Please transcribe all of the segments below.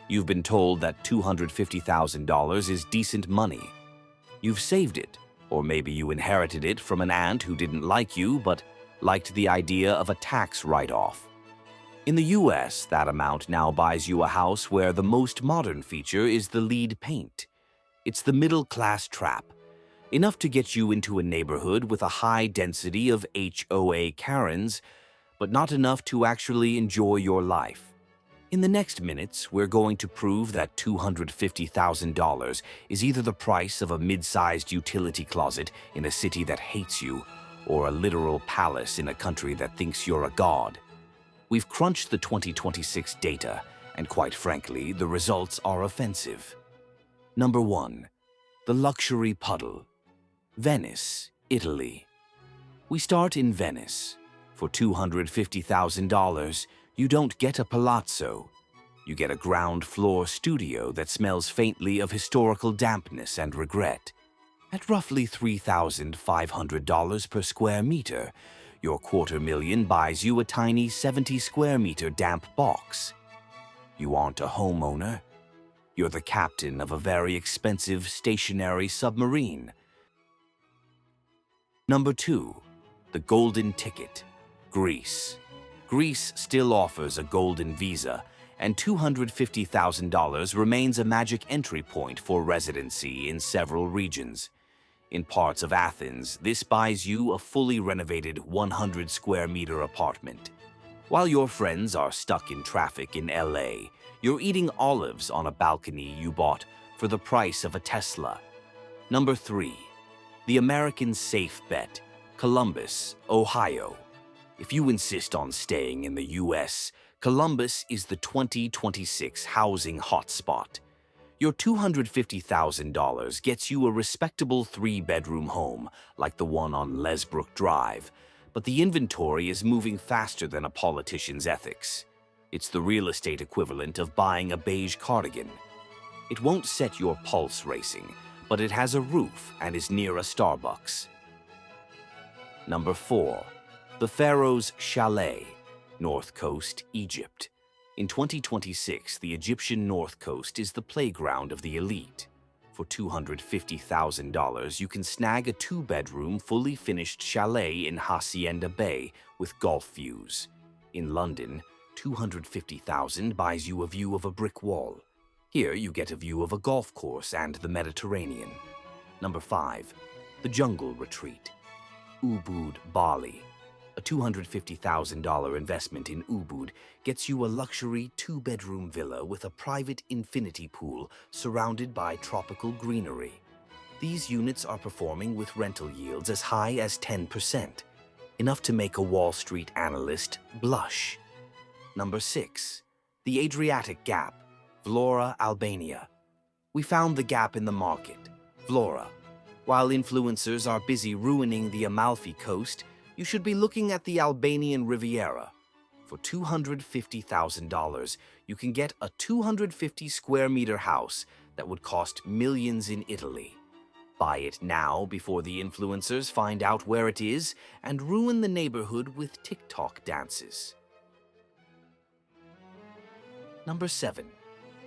You've been told that $250,000 is decent money. You've saved it, or maybe you inherited it from an aunt who didn't like you but liked the idea of a tax write-off. In the US, that amount now buys you a house where the most modern feature is the lead paint. It's the middle-class trap, enough to get you into a neighborhood with a high density of HOA Karens, but not enough to actually enjoy your life. In the next minutes, we're going to prove that $250,000 is either the price of a mid-sized utility closet in a city that hates you, or a literal palace in a country that thinks you're a god. We've crunched the 2026 data, and quite frankly, the results are offensive. Number 1. The luxury Puddle. Venice, Italy. We start in Venice. For $250,000, you don't get a palazzo. You get a ground-floor studio that smells faintly of historical dampness and regret. At roughly $3,500 per square meter, your $250,000 buys you a tiny 70-square-meter damp box. You aren't a homeowner. You're the captain of a very expensive stationary submarine. Number 2. The golden ticket. Greece. Greece still offers a golden visa, and $250,000 remains a magic entry point for residency in several regions. In parts of Athens, this buys you a fully renovated 100-square-meter apartment. While your friends are stuck in traffic in LA, you're eating olives on a balcony you bought for the price of a Tesla. Number 3. The American safe bet. Columbus, Ohio. If you insist on staying in the US, Columbus is the 2026 housing hotspot. Your $250,000 gets you a respectable 3-bedroom home like the one on Lesbrook Drive, but the inventory is moving faster than a politician's ethics. It's the real estate equivalent of buying a beige cardigan. It won't set your pulse racing, but it has a roof and is near a Starbucks. Number 4. The Pharaoh's Chalet, North Coast, Egypt. In 2026, the Egyptian North Coast is the playground of the elite. For $250,000, you can snag a 2-bedroom, fully finished chalet in Hacienda Bay with golf views. In London, $250,000 buys you a view of a brick wall. Here, you get a view of a golf course and the Mediterranean. Number 5. The Jungle Retreat. Ubud, Bali. A $250,000 investment in Ubud gets you a luxury 2-bedroom villa with a private infinity pool surrounded by tropical greenery. These units are performing with rental yields as high as 10%, enough to make a Wall Street analyst blush. Number 6. The Adriatic Gap, Vlore, Albania. We found the gap in the market, Vlore. While influencers are busy ruining the Amalfi Coast, you should be looking at the Albanian Riviera. For $250,000, you can get a 250-square-meter house that would cost millions in Italy. Buy it now before the influencers find out where it is and ruin the neighborhood with TikTok dances. Number 7.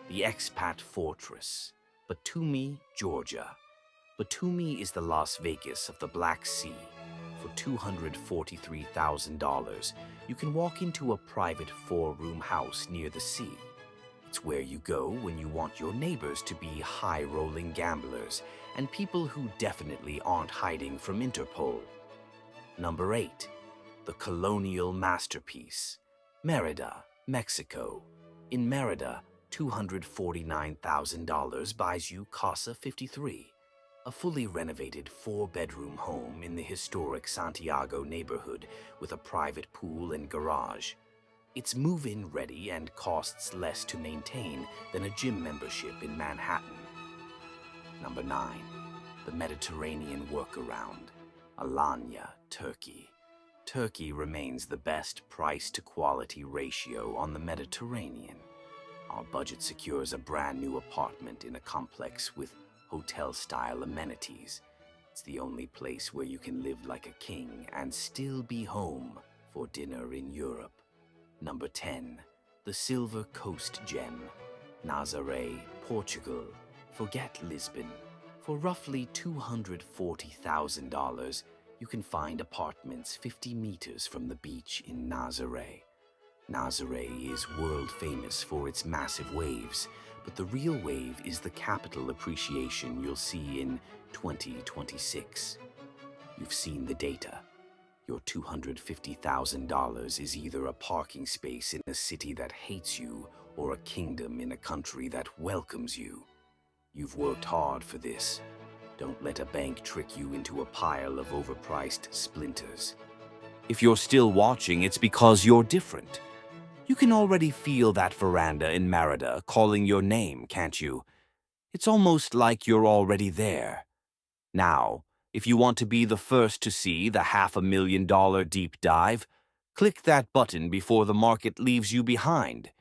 The Expat Fortress, Batumi, Georgia. Batumi is the Las Vegas of the Black Sea. For $243,000, you can walk into a private 4-room house near the sea. It's where you go when you want your neighbors to be high-rolling gamblers and people who definitely aren't hiding from Interpol. Number 8. The Colonial Masterpiece, Mérida, Mexico. In Mérida, $249,000 buys you Casa 53. A fully renovated 4-bedroom home in the historic Santiago neighborhood with a private pool and garage. It's move-in ready and costs less to maintain than a gym membership in Manhattan. Number 9. The Mediterranean Workaround, Alanya, Turkey. Turkey remains the best price-to-quality ratio on the Mediterranean. Our budget secures a brand new apartment in a complex with hotel-style amenities. It's the only place where you can live like a king and still be home for dinner in Europe. Number 10. The Silver Coast Gem, Nazaré, Portugal. Forget Lisbon. For roughly $240,000, you can find apartments 50 meters from the beach in Nazaré. Nazaré is world famous for its massive waves, but the real wave is the capital appreciation you'll see in 2026. You've seen the data. Your $250,000 is either a parking space in a city that hates you or a kingdom in a country that welcomes you. You've worked hard for this. Don't let a bank trick you into a pile of overpriced splinters. If you're still watching, it's because you're different. You can already feel that veranda in Mérida calling your name, can't you? It's almost like you're already there. Now, if you want to be the first to see the $500,000 deep dive, click that button before the market leaves you behind.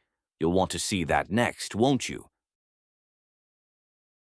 You'll want to see that next, won't you?